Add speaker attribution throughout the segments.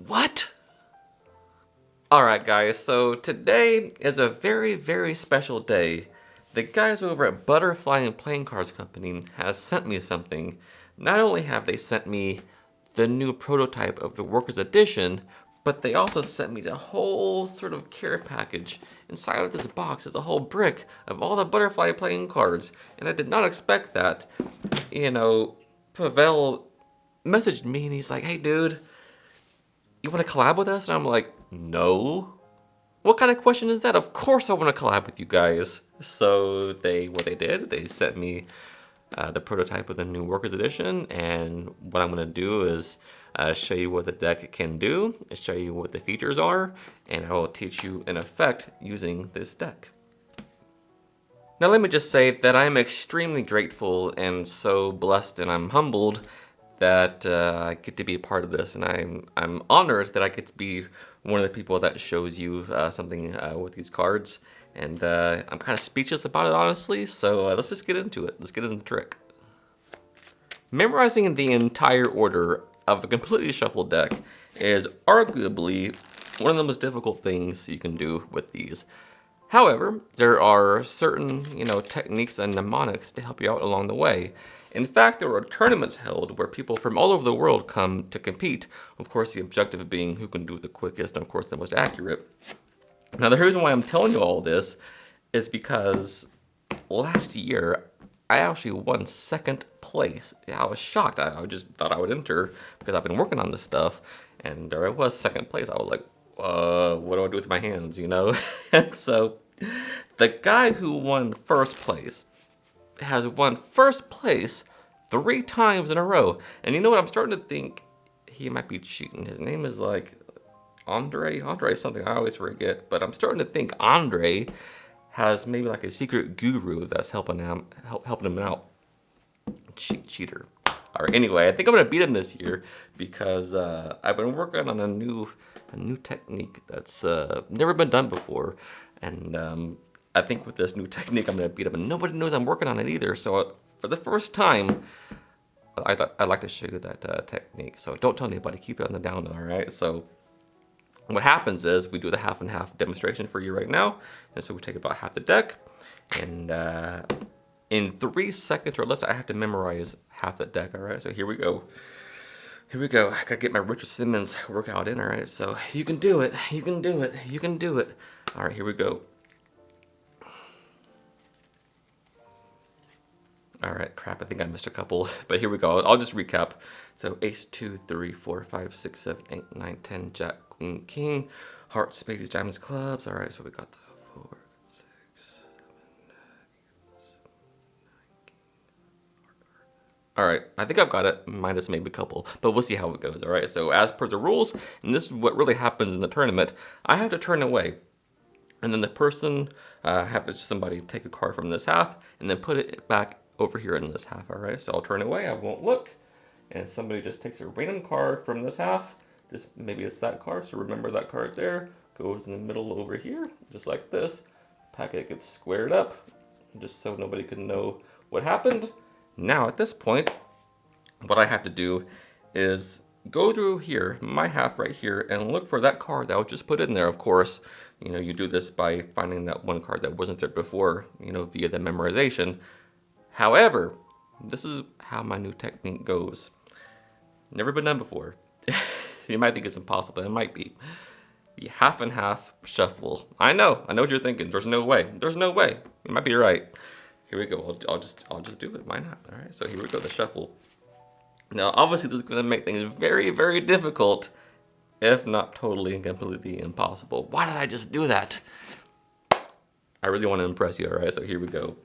Speaker 1: What? Alright guys, so today is a very, very special day. The guys over at Butterfly and Playing Cards Company has sent me something. Not only have they sent me the new prototype of the Workers Edition, but they also sent me the whole sort of care package. Inside of this box is a whole brick of all the Butterfly playing cards, and I did not expect that. You know, Pavel messaged me and he's like, "Hey dude, you want to collab with us?" And I'm like, "No." What kind of question is that? Of course I want to collab with you guys. So what they did, they sent me the prototype of the new Workers Edition, and what I'm going to do is show you what the deck can do, show you what the features are, and I will teach you an effect using this deck. Now let me just say that I'm extremely grateful and so blessed, and I'm humbled that I get to be a part of this, and I'm honored that I get to be one of the people that shows you something with these cards, and I'm kind of speechless about it, honestly, so let's just get into it. Let's get into the trick. Memorizing the entire order of a completely shuffled deck is arguably one of the most difficult things you can do with these. However, there are certain, techniques and mnemonics to help you out along the way. In fact, there are tournaments held where people from all over the world come to compete. Of course, the objective being who can do it the quickest and, of course, the most accurate. Now, the reason why I'm telling you all this is because last year, I actually won second place. I was shocked. I just thought I would enter because I've been working on this stuff. And there I was, second place. I was like, what do I do with my hands, And so the guy who won first place has won first place 3 times in a row. And you know what? I'm starting to think he might be cheating. His name is like Andre something. I always forget. But I'm starting to think Andre has maybe like a secret guru that's helping him out. Cheater. All right. Anyway, I think I'm gonna beat him this year because I've been working on a new technique that's never been done before, and I think with this new technique I'm gonna beat him, and nobody knows I'm working on it either. So for the first time, I'd like to show you that technique. So don't tell anybody. Keep it on the down low. All right. So what happens is we do the half and half demonstration for you right now, and so we take about half the deck, and in 3 seconds or less, I have to memorize half the deck. All right, so here we go. I gotta get my Richard Simmons workout in. All right, so you can do it. You can do it. You can do it. All right, here we go. All right, crap, I think I missed a couple, but here we go. I'll just recap. So ace, 2, 3, 4, 5, 6, 7, 8, 9, 10, jack, queen, king, heart, spades, diamonds, clubs. All right, so we got the 4, 6, 7, 8, 7, 9, king. All right, I think I've got it, minus maybe a couple, but we'll see how it goes. All right, so as per the rules, and this is what really happens in the tournament, I have to turn away. And then the person, somebody take a card from this half and then put it back over here in this half. All right, so I'll turn away, I won't look, and somebody just takes a random card from this half, just maybe it's that card, so remember that card there, goes in the middle over here, just like this. Packet gets squared up, just so nobody can know what happened. Now at this point, what I have to do is go through here, my half right here, and look for that card that I just put in there. Of course, you do this by finding that one card that wasn't there before, via the memorization. However, this is how my new technique goes. Never been done before. You might think it's impossible, it might be. The half and half shuffle. I know what you're thinking. There's no way. You might be right. Here we go. I'll just do it. Why not? All right. So here we go. The shuffle. Now, obviously, this is going to make things very, very difficult, if not totally and completely impossible. Why did I just do that? I really want to impress you. All right. So here we go.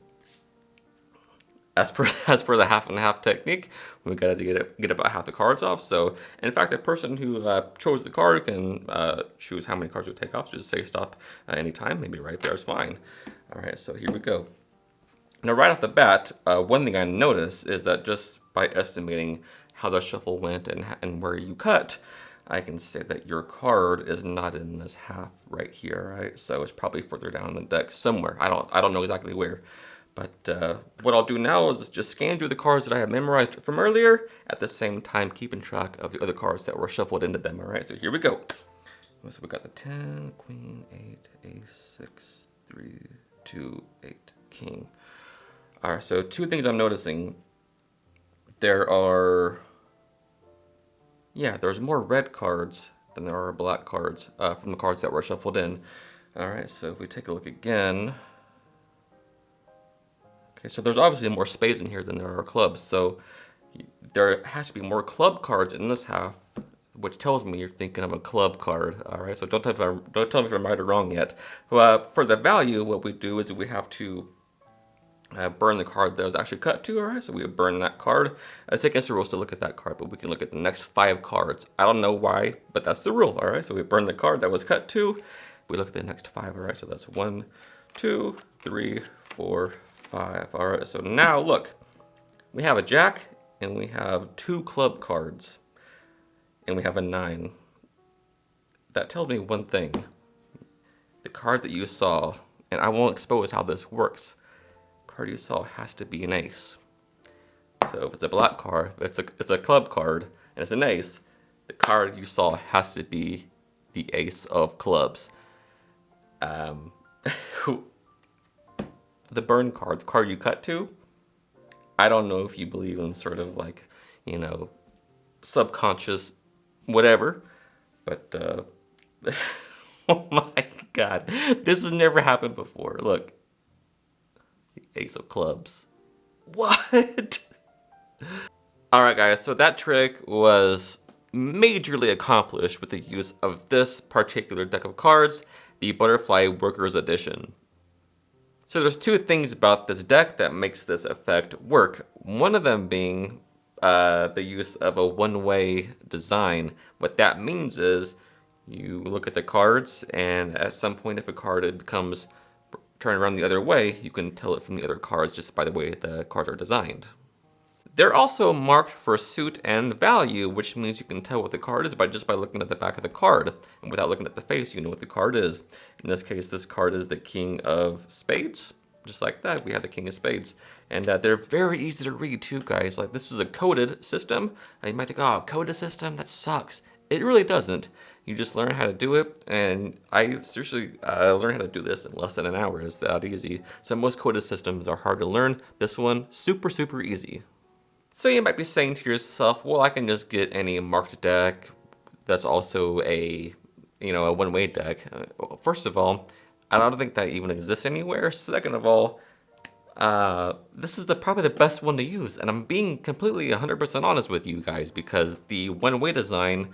Speaker 1: As per the half and half technique, we got to get about half the cards off. So, in fact, the person who chose the card can choose how many cards we take off. So just say stop anytime. Maybe right there is fine. All right, so here we go. Now, right off the bat, one thing I noticed is that just by estimating how the shuffle went and where you cut, I can say that your card is not in this half right here, right? So it's probably further down in the deck somewhere. I don't know exactly where. But what I'll do now is just scan through the cards that I have memorized from earlier, at the same time keeping track of the other cards that were shuffled into them. All right, so here we go. So we got the 10, Queen, 8, Ace, 6, 3, 2, 8, King. All right, so two things I'm noticing. There's more red cards than there are black cards from the cards that were shuffled in. All right, so if we take a look again. Okay, so there's obviously more spades in here than there are clubs, so there has to be more club cards in this half, which tells me you're thinking of a club card. All right, so don't tell me if I'm right or wrong yet. For the value, what we do is we have to burn the card that was actually cut to. All right, so we would burn that card. It's against the rules to look at that card, but we can look at the next 5 cards. I don't know why, but that's the rule. All right, so we burn the card that was cut to. We look at the next 5. All right, so that's 1, 2, 3, 4, 5. All right, so now look, we have a jack and we have 2 club cards and we have a 9. That tells me one thing. The card that you saw, and I won't expose how this works, card you saw has to be an ace. So if it's a black card, it's a club card and it's an ace, the card you saw has to be the ace of clubs. The burn card, the card you cut to, I don't know if you believe in sort of like, subconscious whatever, but oh my God, this has never happened before. Look, the ace of clubs. What? All right, guys, so that trick was majorly accomplished with the use of this particular deck of cards, the Butterfly Workers Edition. So there's 2 things about this deck that makes this effect work. One of them being the use of a one-way design. What that means is you look at the cards, and at some point if a card becomes turned around the other way, you can tell it from the other cards just by the way the cards are designed. They're also marked for suit and value, which means you can tell what the card is just by looking at the back of the card. And without looking at the face, you know what the card is. In this case, this card is the King of Spades. Just like that, we have the King of Spades. And they're very easy to read too, guys. Like, this is a coded system. You might think, oh, coded system? That sucks. It really doesn't. You just learn how to do it, and I seriously learned how to do this in less than an hour. It's that easy. So most coded systems are hard to learn. This one, super, super easy. So you might be saying to yourself, well, I can just get any marked deck that's also a one-way deck. First of all, I don't think that even exists anywhere. Second of all, this is probably the best one to use. And I'm being completely 100% honest with you guys, because the one-way design,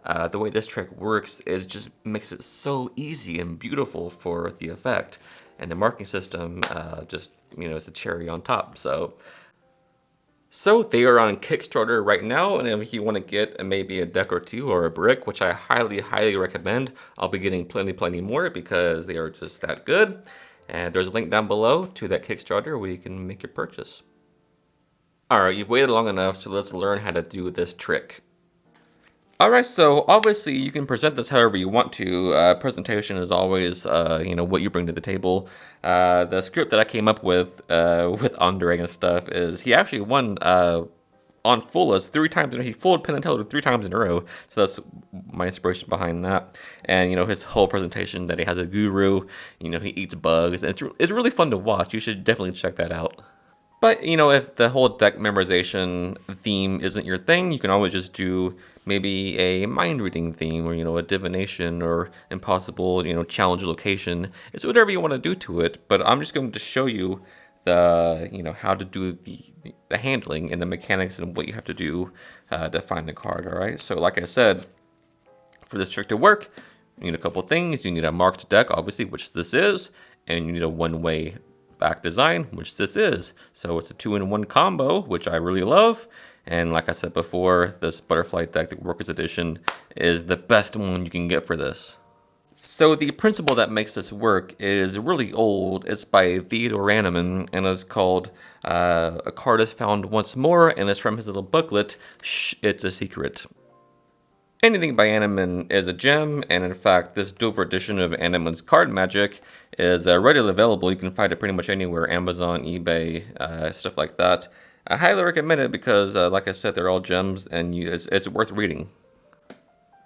Speaker 1: the way this trick works is just makes it so easy and beautiful for the effect. And the marking system just, is a cherry on top. So they are on Kickstarter right now, and if you want to get maybe a deck or 2 or a brick, which I highly, highly recommend, I'll be getting plenty more because they are just that good. And there's a link down below to that Kickstarter where you can make your purchase. All right, you've waited long enough, so let's learn how to do this trick. All right, so obviously you can present this however you want to. Presentation is always, what you bring to the table. The script that I came up with Andre and stuff is he actually won on Fullest 3 times. He fooled Penn and Teller 3 times in a row. So that's my inspiration behind that. And his whole presentation that he has a guru. He eats bugs. And it's really fun to watch. You should definitely check that out. But, if the whole deck memorization theme isn't your thing, you can always just do maybe a mind reading theme, or, a divination or impossible, challenge location. It's whatever you want to do to it. But I'm just going to show you the, how to do the handling and the mechanics and what you have to do to find the card. All right. So like I said, for this trick to work, you need a couple things. You need a marked deck, obviously, which this is, and you need a one-way back design, which this is. So it's a 2-in-1 combo, which I really love. And like I said before, this Butterfly deck, the Workers Edition, is the best one you can get for this. So the principle that makes this work is really old. It's by Theodore Ranneman, and it's called A Card is Found Once More, and it's from his little booklet, Shh, It's a Secret. Anything by Animan is a gem, and in fact, this Dover edition of Animan's Card Magic is readily available. You can find it pretty much anywhere, Amazon, eBay, stuff like that. I highly recommend it because, like I said, they're all gems, and it's worth reading.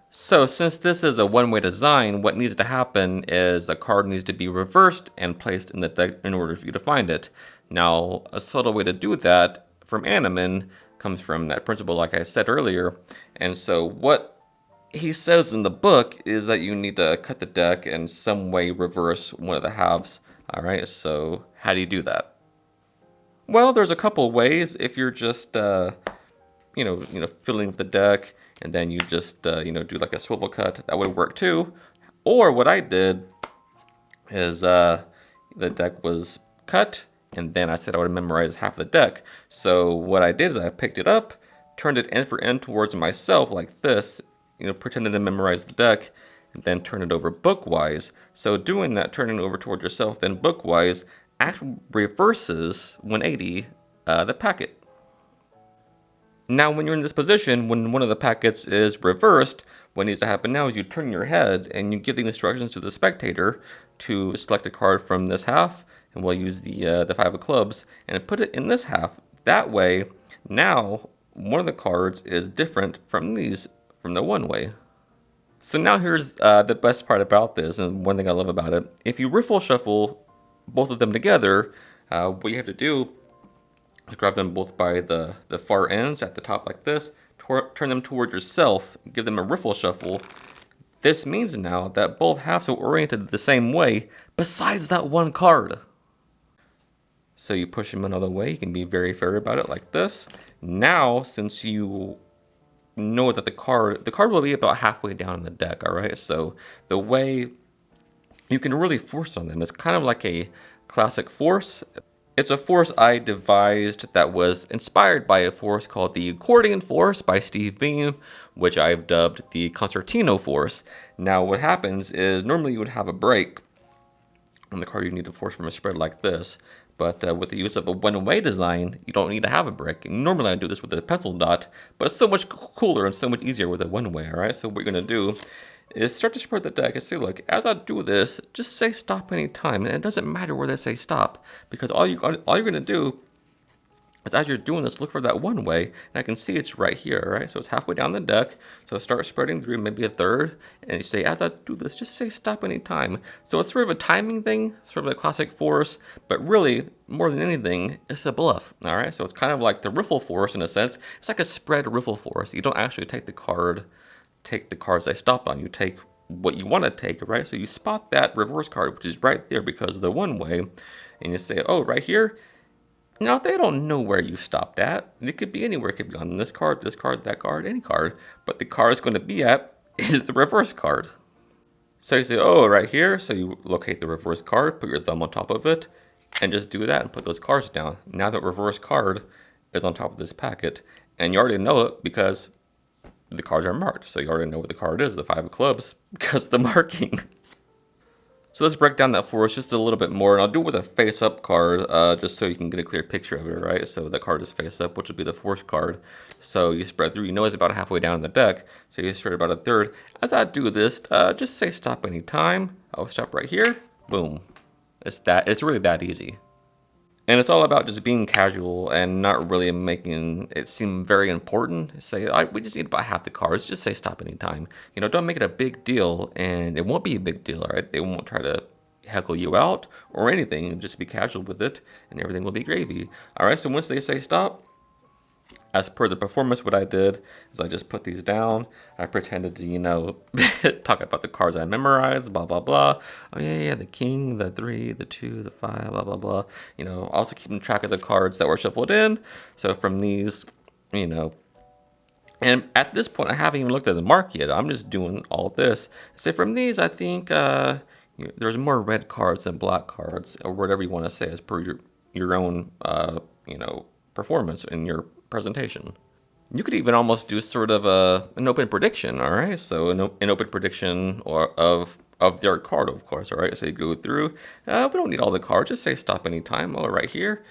Speaker 1: So since this is a one-way design, what needs to happen is the card needs to be reversed and placed in the deck in order for you to find it. Now, a subtle way to do that from Animan comes from that principle like I said earlier. And so what he says in the book is that you need to cut the deck and some way reverse one of the halves. All right, so how do you do that? Well, there's a couple ways. If you're just, fiddling with the deck, and then you just, do like a swivel cut, that would work too. Or what I did is the deck was cut, and then I said I would memorize half the deck. So what I did is I picked it up, turned it end for end towards myself like this, pretending to memorize the deck, and then turn it over bookwise. So doing that, turning it over towards yourself, then bookwise, actually reverses 180 the packet. Now, when you're in this position, when one of the packets is reversed, what needs to happen now is you turn your head and you give the instructions to the spectator to select a card from this half, and we'll use the 5 of clubs, and put it in this half. That way, now, one of the cards is different from the one way. So now here's the best part about this, and one thing I love about it. If you riffle shuffle both of them together, what you have to do is grab them both by the far ends at the top like this, turn them toward yourself, give them a riffle shuffle. This means now that both halves are oriented the same way, besides that one card. So you push them another way, you can be very fair about it like this. Now, since you know that the card will be about halfway down in the deck, all right? So the way you can really force on them is kind of like a classic force. It's a force I devised that was inspired by a force called the accordion force by Steve Beam, which I've dubbed the concertina force. Now what happens is normally you would have a break on the card you need to force from a spread like this, but with the use of a one-way design, you don't need to have a break. Normally I do this with a pencil dot, but it's so much cooler and so much easier with a one-way, all right? So what you're gonna do is start to spread the deck and say, look, as I do this, just say stop anytime. And it doesn't matter where they say stop, because all you're going to do is as you're doing this, look for that one way. And I can see it's right here, right? So it's halfway down the deck. So start spreading through maybe a third. And you say, as I do this, just say stop anytime. So it's sort of a timing thing, sort of a classic force, but really, more than anything, it's a bluff, all right? So it's kind of like the riffle force in a sense. It's like a spread riffle force. You don't actually take the cards they stopped on. You take what you want to take, right? So you spot that reverse card, which is right there because of the one way, and you say, oh, right here. Now, they don't know where you stopped at. It could be anywhere. It could be on this card, that card, any card. But the card it's going to be at is the reverse card. So you say, oh, right here. So you locate the reverse card, put your thumb on top of it, and just do that and put those cards down. Now that reverse card is on top of this packet, and you already know it because the cards are marked. So you already know what the card is, the 5 of clubs, because of the marking. So let's break down that force just a little bit more, and I'll do it with a face-up card, just so you can get a clear picture of it, right? So the card is face-up, which will be the force card. So you spread through, you know it's about halfway down in the deck, so you spread about a third. As I do this, just say stop anytime. I'll stop right here, boom. It's really that easy. And it's all about just being casual and not really making it seem very important. Say, we just need about half the cards. Just say stop anytime. Don't make it a big deal, and it won't be a big deal, right? They won't try to heckle you out or anything. Just be casual with it, and everything will be gravy. All right, so once they say stop, as per the performance, what I did is I just put these down. I pretended to, talk about the cards I memorized, blah, blah, blah. Oh, yeah, the king, the 3, the 2, the 5, blah, blah, blah. Also keeping track of the cards that were shuffled in. So from these, and at this point, I haven't even looked at the mark yet. I'm just doing all this. So from these, I think there's more red cards than black cards, or whatever you want to say, as per your own, performance in your presentation. You could even almost do sort of an open prediction, all right? So an open prediction of their card, of course, all right? So you go through, we don't need all the cards, just say stop anytime. Oh, right here,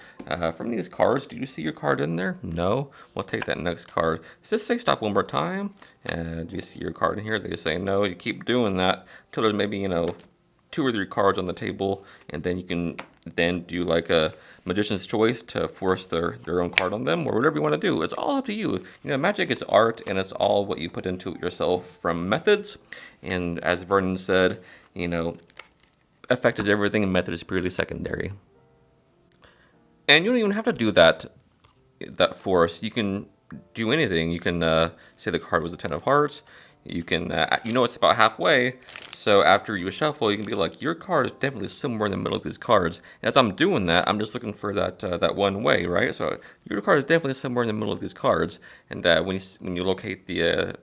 Speaker 1: From these cards, do you see your card in there? No? We'll take that next card. Does this say stop one more time? And do you see your card in here? They say no. You keep doing that until there's maybe, 2 or 3 cards on the table, and then you can then do like a magician's choice to force their own card on them, or whatever you want to do. It's all up to you. Magic is art, and it's all what you put into it yourself from methods. And as Vernon said, effect is everything, and method is purely secondary. And you don't even have to do that force. You can do anything. You can say the card was a 10 of hearts. You can, it's about halfway. So after you shuffle, you can be like, your card is definitely somewhere in the middle of these cards. And as I'm doing that, I'm just looking for that one way, right? So your card is definitely somewhere in the middle of these cards. And when you locate the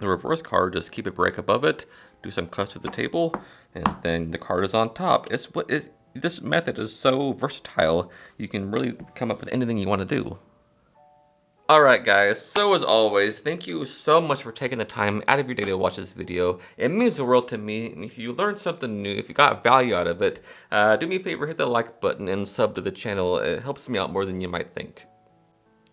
Speaker 1: reverse card, just keep a break above it, do some cuts to the table, and then the card is on top. This method is so versatile. You can really come up with anything you want to do. Alright guys, so as always, thank you so much for taking the time out of your day to watch this video. It means the world to me, and if you learned something new, if you got value out of it, do me a favor, hit the like button and sub to the channel. It helps me out more than you might think.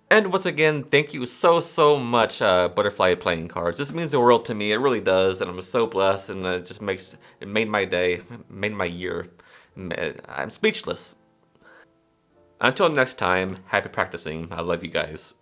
Speaker 1: And once again, thank you so much, Butterfly Playing Cards. This means the world to me, it really does, and I'm so blessed, and it made my day, made my year. I'm speechless. Until next time, happy practicing. I love you guys.